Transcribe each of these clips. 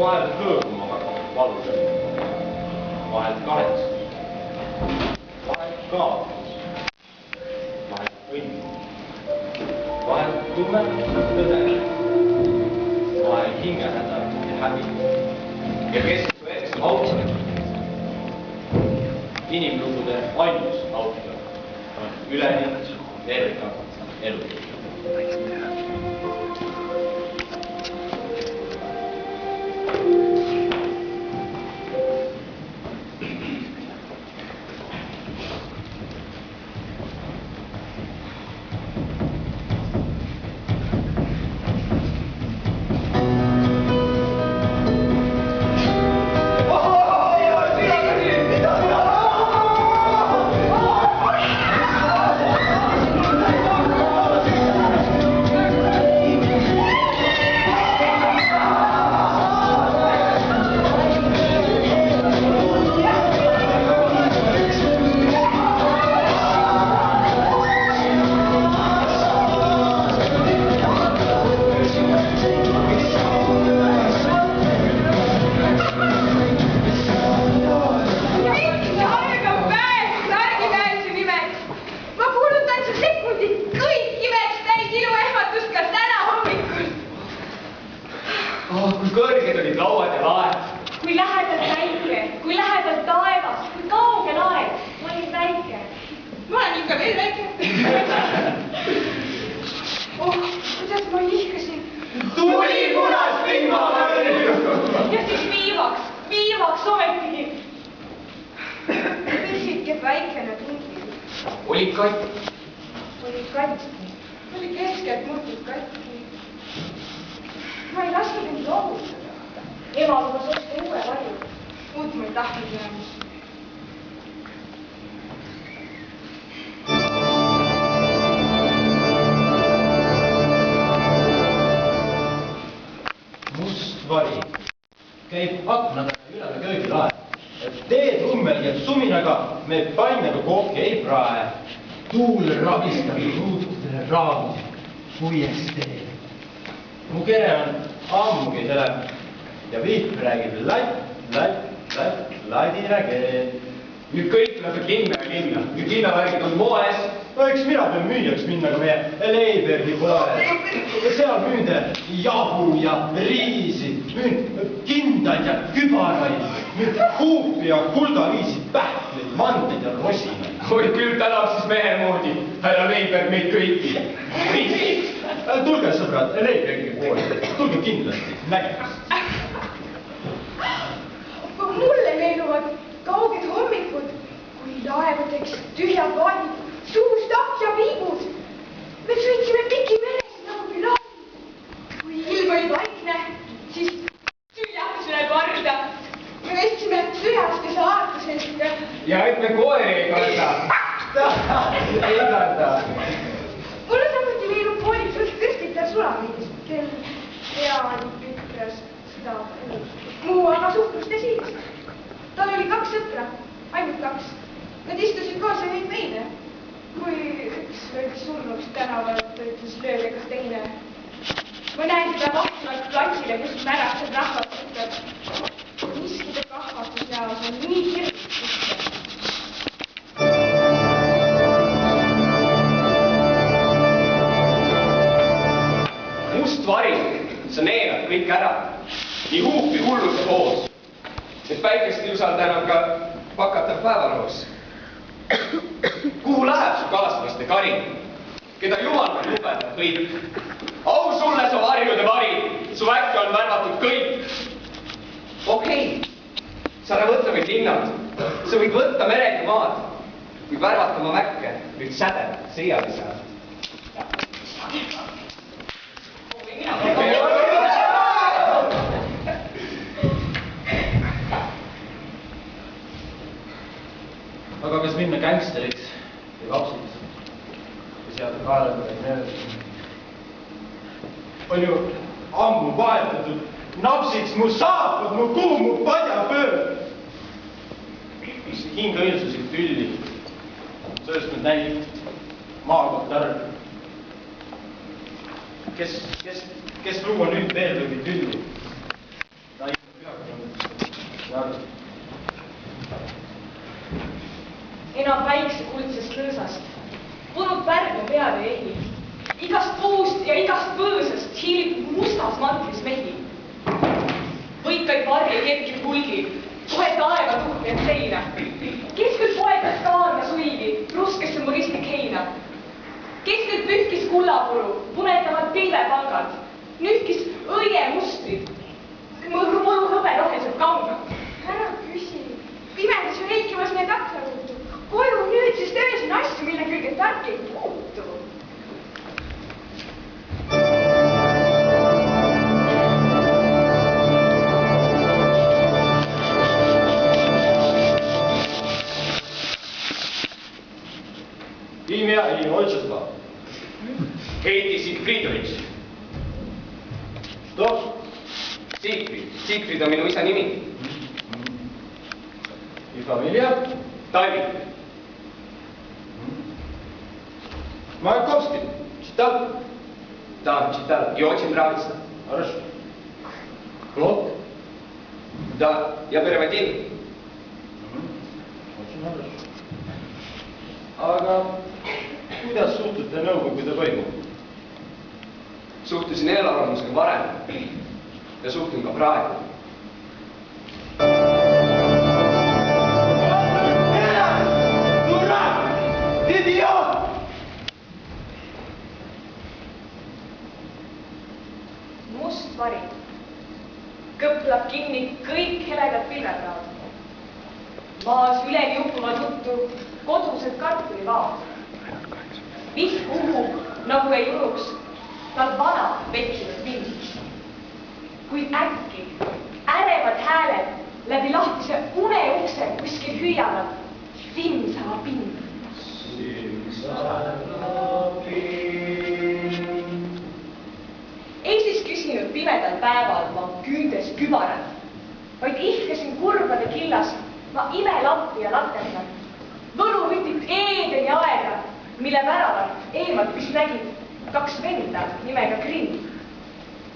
vahel hõõguma valusam, vahel kaheks, vahel kaotus, vahel õnn, vahel tume tõde, vahel hingehäda ja häbi. Ja kes su ees on autor? Inimlugude ainus autor on üleni terve elu. Kui kõrged olid lauad ja laed. Kui lähedalt päike, kui lähedalt taevas, kui kaugel aeg. Ma olin väike. Ma olen ikka veel väike. Kuidas ma ihkasin. Tuli punas vihmavärv. Ja siis viivaks ometigi. Pisike väikene tungi. Oli katki. Oli keskelt murtud katki. Ma ei lasknud end loovutada. Ema lubas osta uue varju. Uut ma ei tahtnud enam. Must vari käib akna taga üle köögilae. Teed lummelgeb suminaga, me painaga kohki ei prae. Tuul rabistab ruutudele raamid puiestee. Mu kere on ammugi seleb ja viip räägib ladina keel. Nüüd kõik läheb linna. Nüüd linnavärgid on moes. Eks mina pean müüjaks minna ka meie Leibergi poole. Ja seal müüde jahu ja riisi, müün kindaid ja kübaraid, müün huupi ja kuldaviisi pähkleid, mandeid ja rosinaid. Oi küll tänab siis mehe moodi, härra Leiber meid kõiki. Tulge sõbrad, Leibergi poole, tulge kindlasti nägemast. Aga mulle meenuvad kauged hommikud, kui laevadeks tühjad vaadid, suust ja viibud. Me sõitsime piki meres nagu pilaad. Kui ilm oli vaikne, siis süüaksime varda. Me vestsime sühast ja saartusest. Ja et me koeri ei karda. Ei karda. Mulle samuti meenub poolik kõrstitel sulamiidist, kel peaani pükras seda muu aga suhtluste siis. Tal oli 2 sõpra, ainult 2. Nad istusid koos ja neid veine. Kui üks löödi surnuks tänavalt, ütles lööge kas teine. Ma näen seda vahtuvalt platsile, kus märased rahvad ütleb. Miskide kahvatusjaos on nii hirmust. Must vari, sa neelad kõik ära. Nii huupi hulluse hoos. Et päikest ei usalda enam ka pakatav päevaroos. Kuhu läheb su kaaslaste kari, keda jumal on lubeda kõik? Au sulle su varjude vari, su äkke on värvatud kõik. Okei, sa ära võtta meid linnad, sa võid võtta mered ja maad, kuid värvata oma väkke nüüd säde, seialisa. Aga kas minna gängsteriks või lapsiks või seada kaeladaid meeles? On ju ammu vahetatud napsiks mu saapad, mu kuu, mu padjapöör. Hinga õilsuslik tülli, sööstnud näib maakohtarv. Kes luua nüüd veel või tülli? pilli, kohe taeva tuhked seina. Kes küll poetas kaarna suivi, ruskesse mu ristlik heina? Kes küll pühkis kullapuru, punetavad pilvepangad, nühkis õiemustrid, muru hõberohelised kangad? Ära küsi, pimedas ju reikimas need aknaruutu. Koju nüüd siis töösin asju, mille külge tark ei puutu. Имя и отчество. Heidi Sigfridovitš. Что? Siegfried. Siegfried on minu isa nimi. И фамилия? Talvik. Маяковский. Читал? Да, читал. И очень нравится. Хорошо. Плод? Да, я переводил. Очень хорошо. Aga kuidas suhtute nõukogude võimu? Suhtusin eelarvamusega varem ja suhtun ka praegu. Must vari kõplab kinni kõik heledad pilvepraad. Maas üleni uppuvad juttu kodused kartulivaad. Vihk uhub, nagu ei uruks, tal vana vetsinud mind. Kuid äkki ärevad hääled läbi lahtise uneukse kuskil hüüavad Simsalabim. Ei siis küsinud pimedal päeval ma küündes kübarat, vaid ihkasin kurbade killas ma imelampi ja laterna. Võlurütit eedeni aega, mille väravat eemalt mis nägid kaks venda nimega Grimm.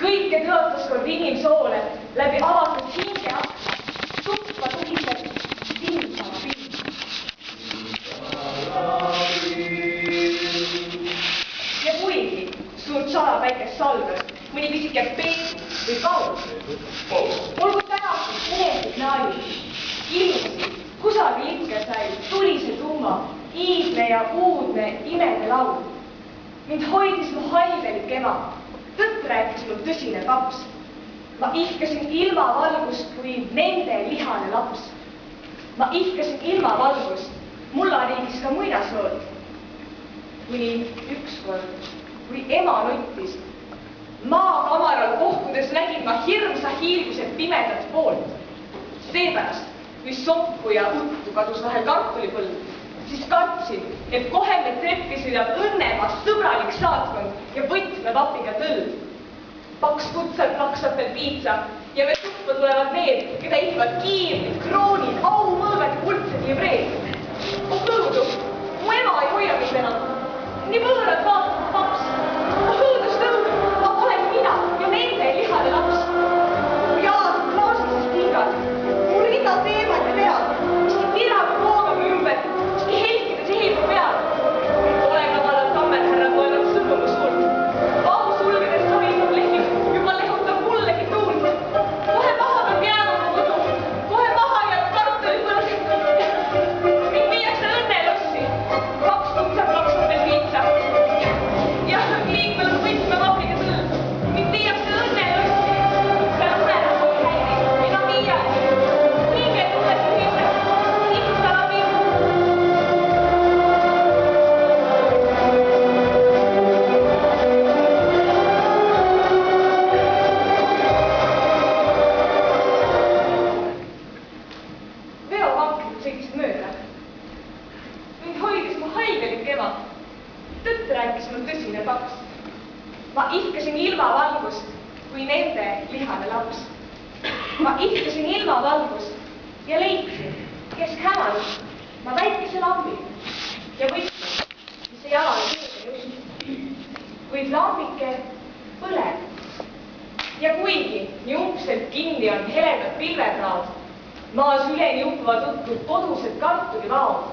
Kõike tõotas kord inimsoole läbi avatud hinge akna, tuppa tuhiseb Simsalabim. Ja kuigi suurt salapäikest salgas, mõni pisike peet või paus. Olgu tänatud unesignaali, ilmusi, kusagil ikka sai tulise tumma, iidne ja uudne imede laul. Mind hoidis mu haigelik ema, tõtt rääkis mul tõsine paps. Ma ihkasin ilmavalgust kui nende lihane laps. Ma ihkasin ilmavalgust, mullariigis ka muinasjoolt. Kuni ükskord, kui ema nuttis, maakamaral kohkudes nägin ma hirmsa hiilguse pimedat poolt. Seepärast, kui soppu ja uttu kadus vahel kartulipõld, siis kartsin, et kohe me treppi sõidab õnnemas sõbralik saatkond ja võtmevapiga tõld. Paks kutsalt plaksab veel piitsa ja me tuppa tulevad need, keda ihvad kiirnid, kroonid, aumõõgad ja kuldsed livreed. Mu kõudu, mu ema ei hoia mind enam. Nii võõrad vaatab paps. Mu kõudus tõudub, ma olen mina ja nende lihane laps. Mu jaad klaasisest tingad, mu rida teemad ja vead, miski virab koogab ümber, miski helkides ehibu peal. Olen kavalad kammerhärrad loevad sõnu mu suurt. Vau sulgedes sohisab lehvik, juba lehutab mullegi tuult. Kohe maha peab jääma mu kodu, kohe maha jääb kartulipõld. Mind viiakse õnnelossi, kaks kutsab plaksab veel piitsa. Jah, liikvel on võtmevapiga tõld. Mind viiakse õnnelossi, seal unelas on häiri, mida viiakse. Hinge tuleb ühise, Simsalabim. Veovankrid sõitsid mööda. Mind hoidis mu haigelik ema. Tõtt rääkis mul tõsine paps. Ma ihkasin ilmavalgust kui nende lihane laps. Ma ihkasin ilmavalgust ja leidsin kesk hämarust ma väikese lambi ja võtsin, mis ei jalale tööle jõudnud. Kuid lambike põleb. Ja kuigi nii umbselt kinni on heledad pilvepraad, maas üleni uppuvad uttu kodused kartulivaod.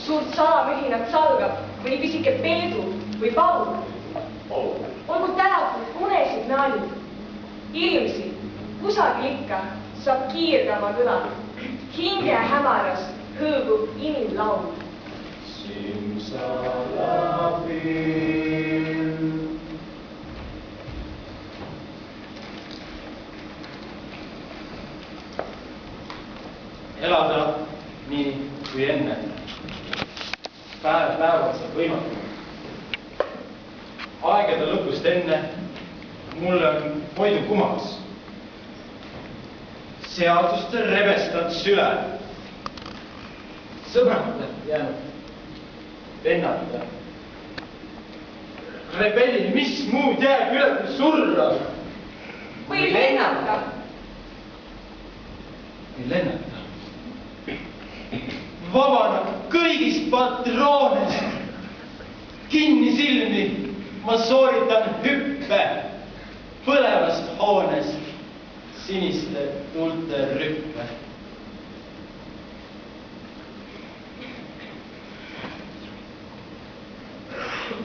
Suurt salamühinat salgab mõni pisike peedu või paul. Olgu tänatud unesignaalid, ilmsi, kusagil ikka saab kiirgama kõla. Hinge hämaras hõõgub inimlaul. Simsalabim. Elada nii kui enne. Päev päevalt saab võimatu. Aegade lõpust enne mulle on hoidu kumas. Seaduste rebestad süle. Sõbrata jäänud vennata. Rebellil mis muud jääb üle kui surra? Või lennata. Või lennata. Vabana kõigist patroonest. Kinni silmi ma sooritan hüppe põlevast hoonest siniste tuulte rüppe.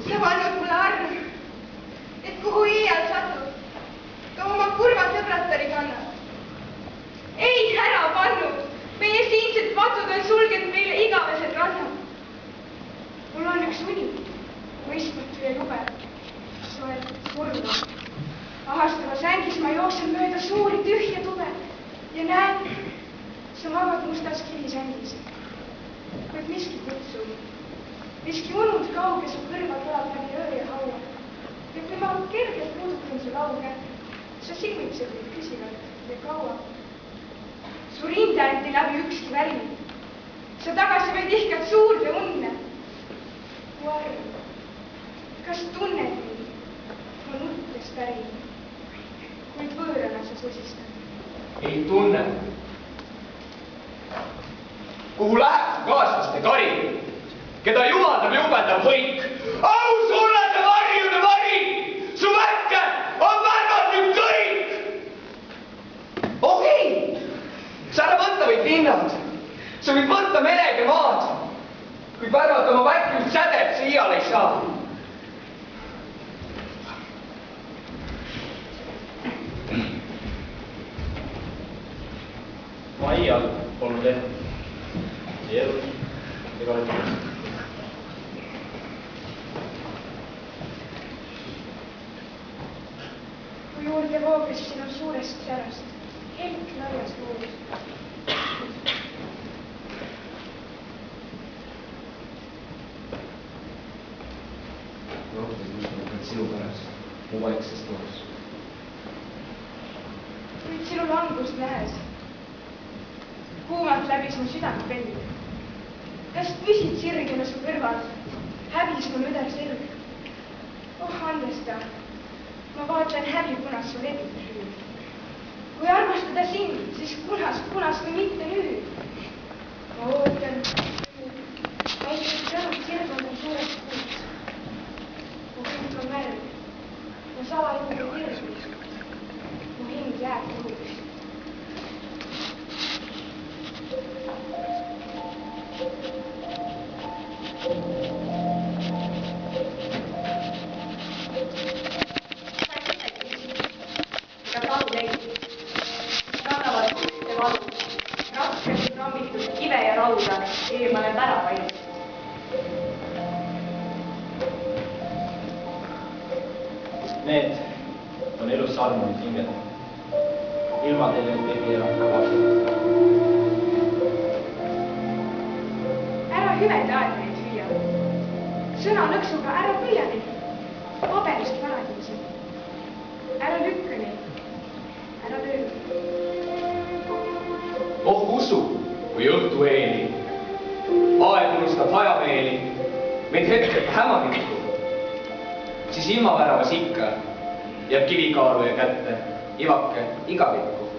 Sa pannud mulle arm, et kuhu iial satud, ka oma kurva sõbratari kannad. Ei, ära pannud, meie siinsed patud on sulgenud meile igavesed rannad. Mul on üks uni, mõistmatu ja jube, sa oled surma. Ahastava sängis ma jooksen mööda suuri tühja tube ja näen, sa magad mustas kivisängis. Kuid miski kutsub. Miski unud kauge su kõrva kõlab läbi öö ja haua. Ja kui ma kergelt puudutan su lauge, sa silmitsed mind küsivalt ja kaua. Su rindeanti läbi ükski väri. Sa tagasi vaid ihkad suurde unne. Mu arm, kas tunned mind? Ma nuttes pärin, kuid võõrana sa sosistad. Ei tunne. Kuhu läheb su kaaslaste kari? Keda jumaldab jubedab võik. Au sulle see varjude vari! Su väkke on värvad nüüd kõik! Okei! Sa ära võtta võid linnad. Sa võid võtta mered ja maad. Kui värvat oma väkkült sädet sa iial ei saa. Ma iial polnud ehk. Ei elus ega lõpuks. Juurde voogis sinu suurest särast, helk laias voolus. Rohkem mõistavad sinu pärast, mu vaikses toos. Kuid sinu langust nähes, kuumalt läbis mu südant vend. Kas püsid sirgena su kõrval, häbis mu nõder sirg? Oh, andesta. Ma vaatan häbipunast su rebit hüüd. Kui armastada sind, siis punast või mitte nüüd. Ma ootan, väikest sõnut sirgundan suurest kuust. Mu hing on märg, mu salajuurde kirgus. Mu hing jääb kuhuks. Eemale väravaid. Need on elus armunud hinged. Ilma teile tegi enam vastu. Ära hüvenda aeg neid hüüa. Sõna nõksuga ära püüa neid. Paberist vanadimisi. Ära lükka neid. Ära löö. Oh usu, kui õhtu eeli. Aeg unustab hajameeli, meid hetkelt hämavikku, siis ilmaväravas ikka jääb kivikaaluja kätte ivake igavikku.